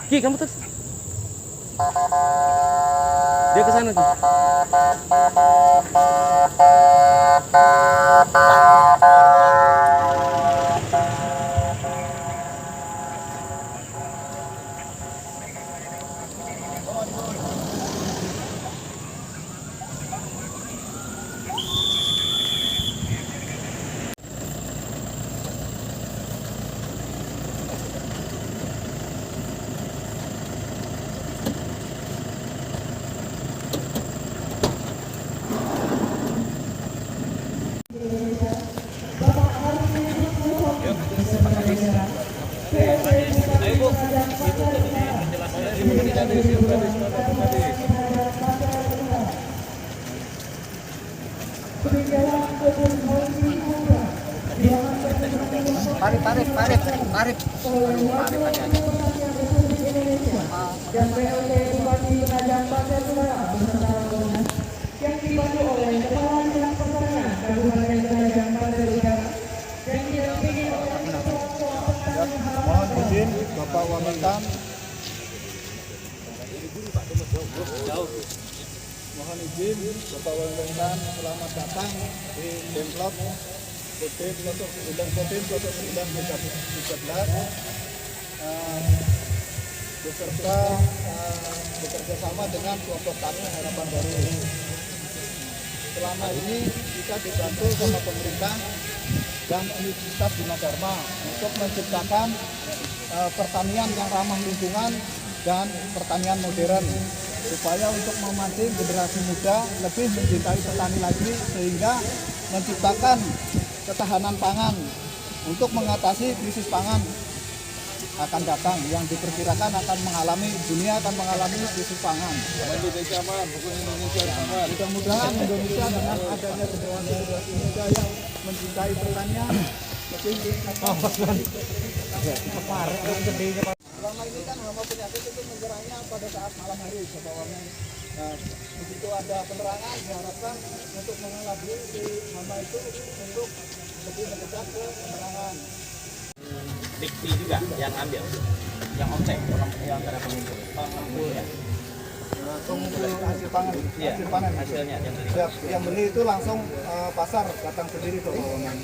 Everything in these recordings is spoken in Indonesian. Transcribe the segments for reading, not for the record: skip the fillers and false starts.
Ki, kamu terus. Dia ke sana, Ki. Tarif. Dan PLT Bupati Penajam Pasir Utara beserta rombongan yang dibantu oleh Kepala Dinas Pertanian Kabupaten Penajam Pasir Utara dan didampingi oleh Kepala Pertanian. Mohon izin Bapak Wamentan. Mohon izin Bapak Wamentan, selamat datang di Demplot Kodim Kodim 913 beserta bekerja sama dengan kelompok tani Harapan Baru. Selama ini kita dibantu sama pemerintah dan Universitas Bina Dharma untuk menciptakan pertanian yang ramah lingkungan dan pertanian modern, supaya untuk memancing generasi muda lebih mencintai petani lagi, sehingga menciptakan ketahanan pangan untuk mengatasi krisis pangan akan datang yang diperkirakan akan mengalami, dunia akan mengalami krisis pangan. Mudah-mudahan Indonesia dengan adanya generasi muda yang mencintai pertanian lebih selama ini kan hama penyakit itu menyerangnya pada saat malam hari sebawahan. Begitu ada penerangan, diharapkan untuk mengelabui si hama itu untuk lebih mendekat ke penerangan. Dikti juga yang ambil, yang omsek, yang antara pengumpul ya. Pengumpul hasil pangan, Iya, hasil panen hasilnya yang beli. Siap, yang beli itu langsung pasar datang sendiri ke Bawahan.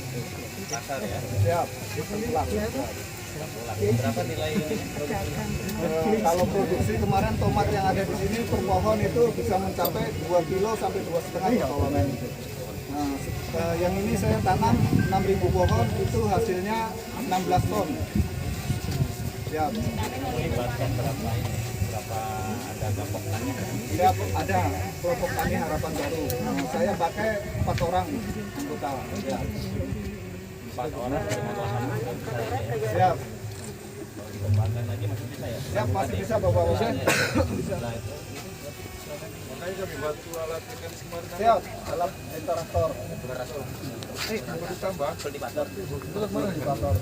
Pasar ya. Siap, pulang. Berapa nilai produksi? Kalau produksi kemarin tomat yang ada di sini per pohon itu bisa mencapai 2 kilo sampai 2,5 per pohon. Nah, yang ini saya tanam 6.000 pohon, itu hasilnya 16 ton. Siap. Melibatkan berapa ada kelompok tani? Siap, ada kelompok tani Harapan Baru. Saya pakai 4 orang anggota. Siap. 4 orang dengan lahan. Siap. Dikembangkan lagi masih bisa ya? Siap, masih bisa Bapak-Bapak. Bisa. Makanya kami bantu alat mekanis kemarin. Siap, alat interaktor. Mau ditambah? Terus mana interaktor?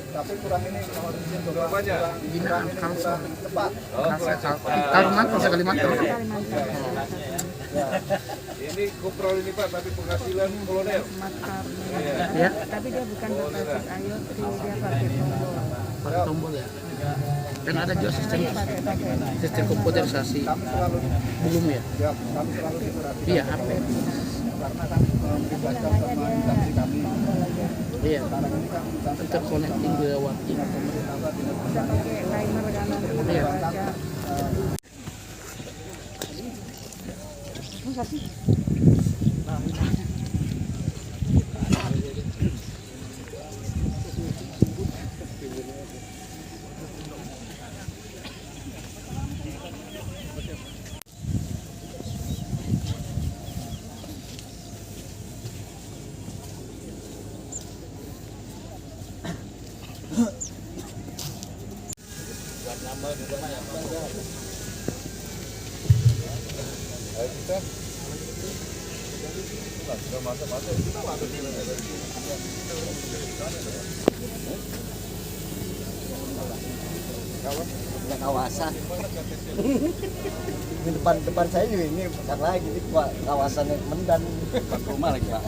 Tapi kurang ini mohon izin Bapak. Banyak. Kurang cepat. Kalimantan Kalimantan. Ini kopral ini Pak, tapi penghasilan kolonel. Ya. Tapi dia bukan berbasis IoT, dia pakai tombol. Ya. Dan ada juga sistem komputerisasi. Kami selalu Belum ya? siap, kami selalu diperhatikan. Iya, HP. Karena kan melibatkan sama instansi kami. Iya. Sekarang ini kan instansi Interconnecting lewat pemerintah bisa pakai timer kan nanti Iya. baca. Ayo kita. Sudah masa-masa kita masuk di kawan. punya kawasan. Ini depan saya juga ini bukan lagi ini kawasan Mendan, depan rumah lagi Pak.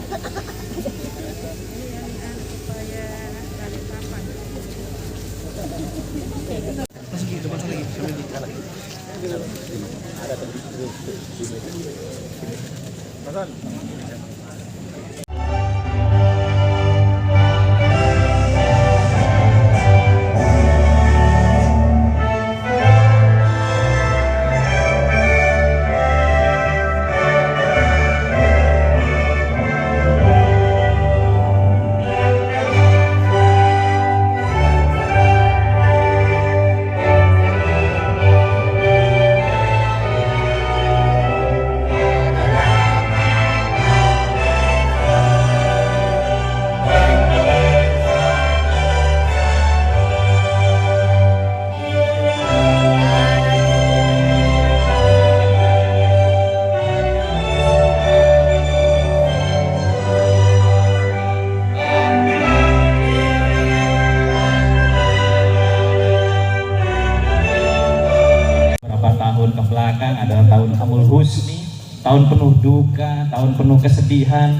Tahun ke belakang adalah tahun Amul Husni, tahun penuh duka, tahun penuh kesedihan,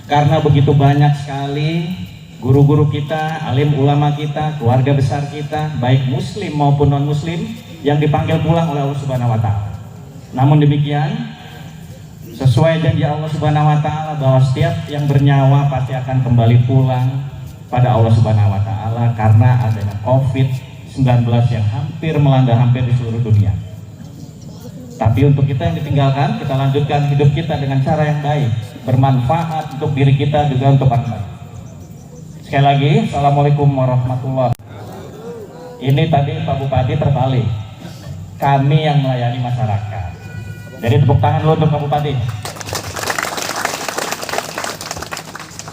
karena begitu banyak sekali guru-guru kita, alim ulama kita, keluarga besar kita, baik muslim maupun non muslim yang dipanggil pulang oleh Allah Subhanahu wa Ta'ala. Namun demikian, sesuai janji Allah Subhanahu wa Ta'ala bahwa setiap yang bernyawa pasti akan kembali pulang pada Allah Subhanahu wa Ta'ala karena adanya COVID-19 yang hampir melanda hampir di seluruh dunia. Tapi untuk kita yang ditinggalkan, kita lanjutkan hidup kita dengan cara yang baik, bermanfaat untuk diri kita juga untuk orang lain. Sekali lagi, Assalamualaikum warahmatullahi wabarakatuh. Ini tadi Pak Bupati terbalik, kami yang melayani masyarakat. Jadi tepuk tangan dulu untuk Pak Bupati.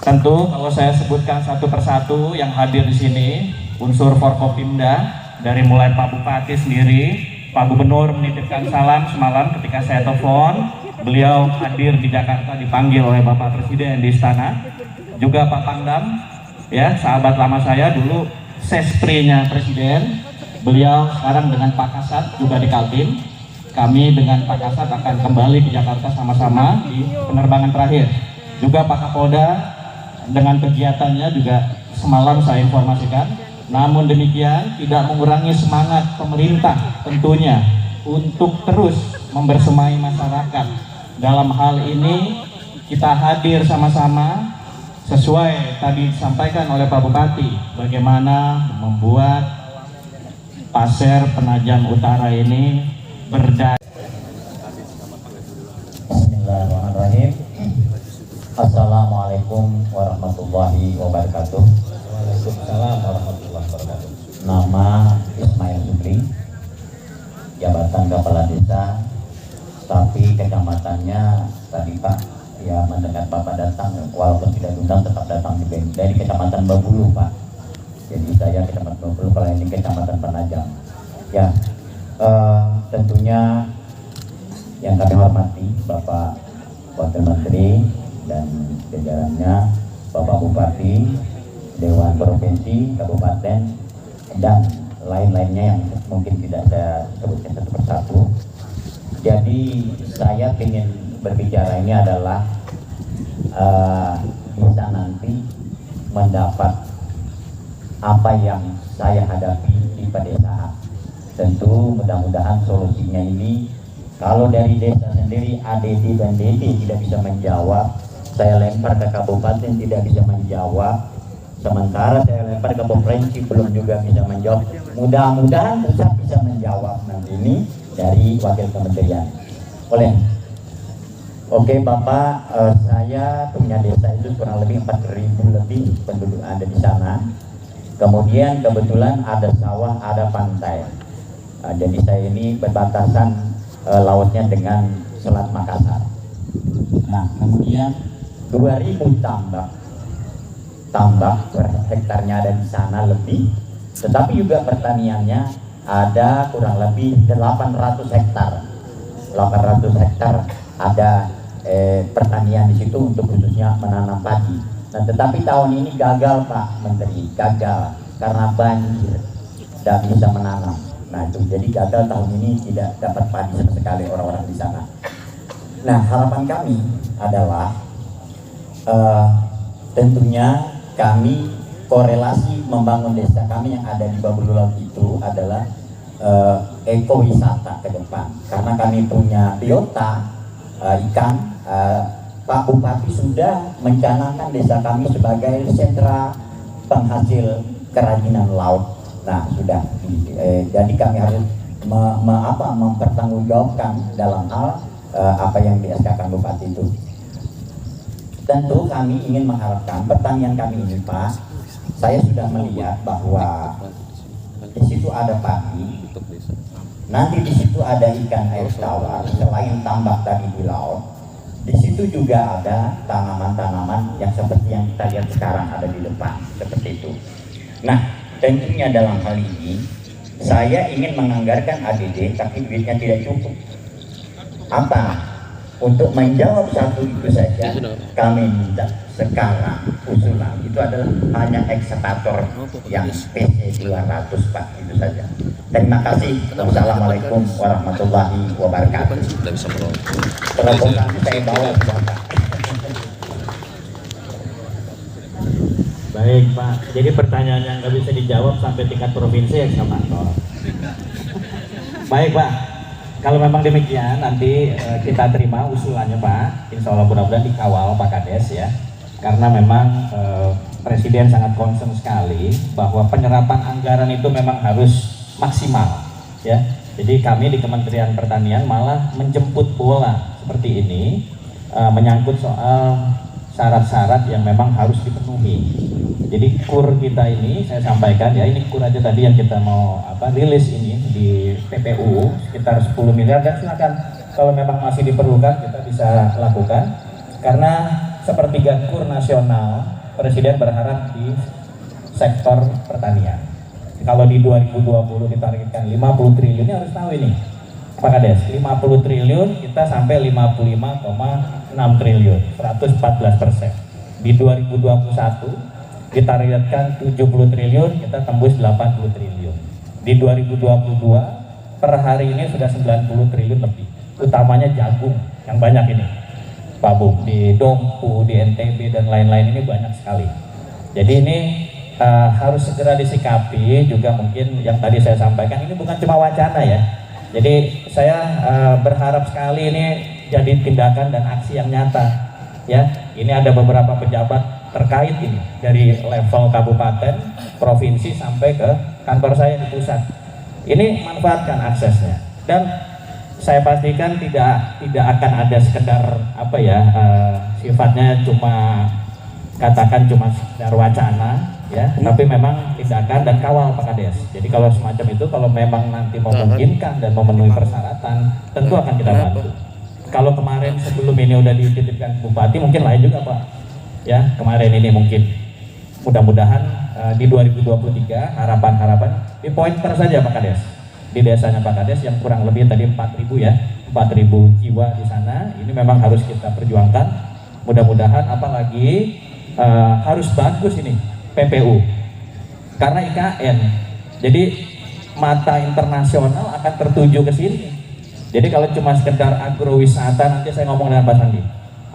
Tentu kalau saya sebutkan satu persatu yang hadir di sini, unsur Forkopimda dari mulai Pak Bupati sendiri. Pak Gubernur menitipkan salam semalam ketika saya telepon, beliau hadir di Jakarta dipanggil oleh Bapak Presiden di istana. Juga Pak Pangdam, ya sahabat lama saya dulu sesprinya Presiden, beliau sekarang dengan Pak Kasat juga di Kaltim. Kami dengan Pak Kasat akan kembali ke Jakarta sama-sama di penerbangan terakhir. Juga Pak Kapolda dengan kegiatannya juga semalam saya informasikan. Namun demikian tidak mengurangi semangat pemerintah tentunya untuk terus membersamai masyarakat. Dalam hal ini kita hadir sama-sama sesuai tadi disampaikan oleh Pak Bupati bagaimana membuat Pasir Penajam Utara ini berdaya. Bismillahirrahmanirrahim. Assalamualaikum warahmatullahi wabarakatuh. Waalaikumsalam warahmatullahi wabarakatuh. Nama Ismail Zubri, jabatan Kepala Desa, tapi kecamatannya tadi Pak ya mendengar Bapak datang, walaupun tidak diundang tetap datang dari Kecamatan Babulu Pak. Jadi saya Kecamatan Babulu, kalau ini Kecamatan Penajam. Ya, tentunya yang kami hormati Bapak Wakil Menteri dan jajarannya, Bapak Bupati, Dewan Provinsi, Kabupaten, dan lain-lainnya yang mungkin tidak saya sebutkan satu persatu. Jadi saya ingin berbicara ini adalah bisa nanti mendapat apa yang saya hadapi di pedesaan. Tentu mudah-mudahan solusinya ini, kalau dari desa sendiri ADD dan DD tidak bisa menjawab, saya lempar ke kabupaten tidak bisa menjawab, sementara saya lempar ke provinsi belum juga bisa menjawab. Mudah-mudahan pusat bisa menjawab nanti ini dari wakil kementerian. Oke Bapak, saya punya desa itu kurang lebih 4.000 lebih penduduk ada di sana. Kemudian kebetulan ada sawah, ada pantai. Jadi saya ini berbatasan lautnya dengan Selat Makassar. Nah, kemudian 2.000 tambak per hektarnya ada di sana lebih, tetapi juga pertaniannya ada kurang lebih 800 hektar. 800 hektar ada pertanian di situ untuk khususnya menanam padi. Nah, tetapi tahun ini gagal Pak Menteri, gagal karena banjir, tidak bisa menanam. Nah itu jadi gagal tahun ini, tidak dapat padi sama sekali orang-orang di sana. Nah harapan kami adalah tentunya kami korelasi membangun desa kami yang ada di Babululaut itu adalah ekowisata ke depan, karena kami punya biota ikan. Pak Bupati sudah mencanangkan desa kami sebagai sentra penghasil kerajinan laut. Nah sudah, jadi kami harus mempertanggungjawabkan dalam hal apa yang di SK-kan Bupati itu. Tentu kami ingin mengharapkan pertanian kami ini, Pak, saya sudah melihat bahwa di situ ada padi, nanti di situ ada ikan air tawar, selain tambak tadi di laut, di situ juga ada tanaman-tanaman yang seperti yang kita lihat sekarang ada di depan, seperti itu. Nah, tentunya dalam hal ini saya ingin menganggarkan ADD, tapi duitnya tidak cukup. Apa? Untuk menjawab satu itu saja, kami minta sekarang usulan itu adalah hanya ekskavator yang PC 200, Pak, itu saja. Terima kasih. Wassalamualaikum warahmatullahi wabarakatuh. Terobosan saya bawa Bapak. Baik Pak, jadi pertanyaan yang nggak bisa dijawab sampai tingkat provinsi ekskavator. Baik Pak, kalau memang demikian nanti kita terima usulannya Pak. Insya Allah mudah-mudahan dikawal Pak Kades ya. Karena memang Presiden sangat concern sekali bahwa penyerapan anggaran itu memang harus maksimal ya. Jadi kami di Kementerian Pertanian malah menjemput bola seperti ini, menyangkut soal syarat-syarat yang memang harus dipenuhi. Jadi KUR kita ini saya sampaikan ya, ini KUR aja tadi yang kita mau rilis ini di PPU sekitar 10 miliar, dan silakan kalau memang masih diperlukan kita bisa lakukan, karena sepertiga KUR nasional Presiden berharap di sektor pertanian. Kalau di 2020 ditargetkan 50 triliun, ini harus tahu ini Pak Kades, 50 triliun kita sampai 55,6 triliun, 114%. Di 2021 ditargetkan 70 triliun, kita tembus 80 triliun. Di 2022 per hari ini sudah 90 triliun lebih. Utamanya jagung yang banyak ini, Pak Bu, di Dompu, di NTB dan lain-lain ini banyak sekali. Jadi ini harus segera disikapi. Juga mungkin yang tadi saya sampaikan ini bukan cuma wacana ya. Jadi saya berharap sekali ini jadi tindakan dan aksi yang nyata ya. Ini ada beberapa pejabat terkait ini dari level kabupaten, provinsi sampai ke kantor saya di pusat. Ini manfaatkan aksesnya, dan saya pastikan tidak akan ada sekedar sifatnya cuma katakan cuma sekedar wacana ya, tapi memang tindakan dan kawal Pak Kades. Jadi kalau semacam itu, kalau memang nanti memungkinkan dan memenuhi persyaratan, tentu akan kita bantu. Kalau kemarin sebelum ini udah dititipkan Bupati, mungkin lain juga Pak ya. Kemarin ini mungkin mudah-mudahan di 2023 harapan di pointer saja Pak Kades, di desanya Pak Kades yang kurang lebih tadi 4.000 ya, 4.000 jiwa di sana. Ini memang harus kita perjuangkan. Mudah-mudahan apalagi harus bagus ini PPU karena IKN. Jadi mata internasional akan tertuju ke sini. Jadi kalau cuma sekedar agrowisata, nanti saya ngomong dengan Pak Sandi,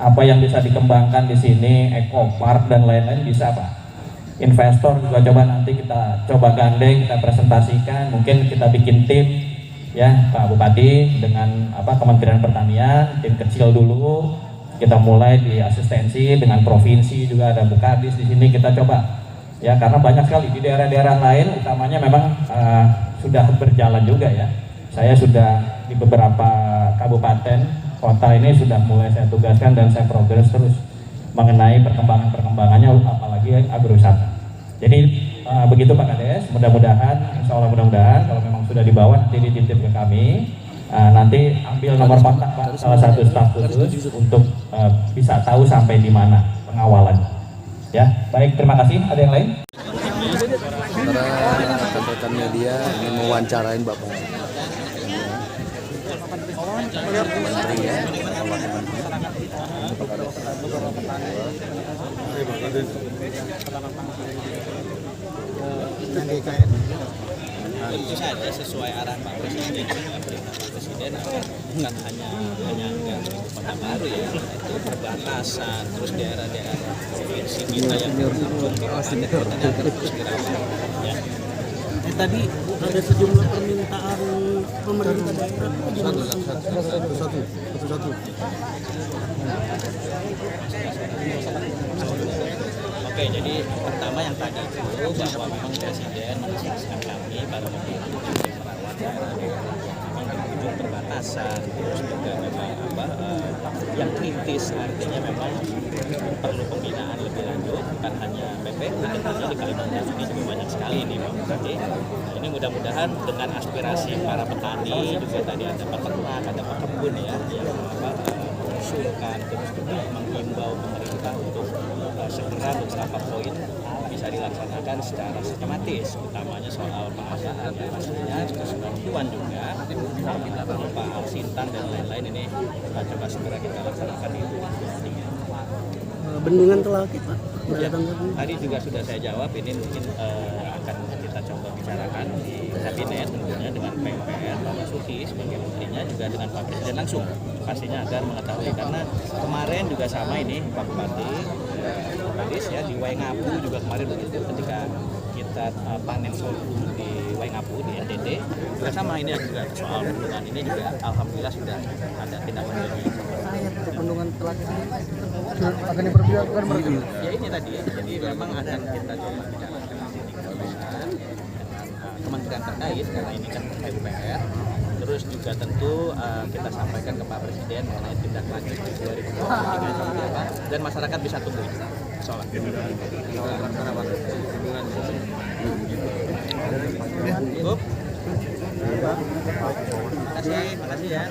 apa yang bisa dikembangkan di sini, ekopark dan lain-lain bisa Pak. Investor juga coba nanti kita coba gandeng, kita presentasikan, mungkin kita bikin tim ya Pak Bupati dengan Kementerian Pertanian, tim kecil dulu, kita mulai di asistensi dengan provinsi, juga ada Bukadis di sini, kita coba ya, karena banyak sekali di daerah-daerah lain utamanya memang sudah berjalan juga ya. Saya sudah di beberapa kabupaten kota ini sudah mulai saya tugaskan dan saya progres terus mengenai perkembangannya, apalagi agrowisata. Jadi begitu Pak Kades, mudah-mudahan, insya Allah mudah-mudahan kalau memang sudah dibawa nanti dititip ke kami, nanti ambil nomor kontak Pak, salah satu staf khusus untuk bisa tahu sampai di mana pengawalannya. Ya, baik, terima kasih. Ada yang lain? Para rekan-rekan media ingin mewawancarain Bapak. Menteri ya. Yang di IKN. tentu saja sesuai arahan Pak Presiden, perintah Pak Presiden agar bukan hanya kota baru ya, itu perbatasan, terus daerah-daerah provinsi kita yang berujung di kota terus dirawat. Ya. Tadi ada sejumlah permintaan pemerintah daerah. Satu. Oke, jadi pertama yang tadi itu bahwa memang Presiden menginstruksikan kami para membantu merawat daerah-daerah memang di ujung perbatasan, terus juga memang yang kritis, artinya memang perlu pembinaan lebih lanjut, bukan hanya PPU, tentunya di Kalimantan ini juga banyak sekali nih Bang Bupati. Nah, ini mudah-mudahan dengan aspirasi para petani, juga tadi ada peternak, ada pekebun ya, yang mengusulkan terus juga menghimbau pemerintah untuk segera beberapa poin bisa dilaksanakan secara sistematis, utamanya soal pengadaan pastinya, terus bantuan juga kita berupa Alsintan dan lain-lain ini coba segera kita laksanakan itu. Bendungan Telaki Pak. Ya, tadi juga sudah saya jawab, ini mungkin akan kita coba bicarakan di kabinet tentunya dengan PUPR, Pak Basuki sebagai menterinya, juga dengan Pak Presiden langsung pastinya agar mengetahui, karena kemarin juga sama ini Pak Bupati ya di Waingapu juga kemarin begitu ketika kita panen sorghum di Waingapu di NTT juga sama, ini juga soal bendungan ini juga alhamdulillah sudah ada tindak lanjutnya. Bendungan Telaki akan diperbiakan berarti. Ya ini tadi ya, jadi memang akan kita coba bicarakan dengan kementerian terkait karena ini kan PUPR. Terus juga tentu kita sampaikan ke Pak Presiden mengenai tindak lanjut di 2023 seperti apa, dan masyarakat bisa tunggu soal Terima kasih ya.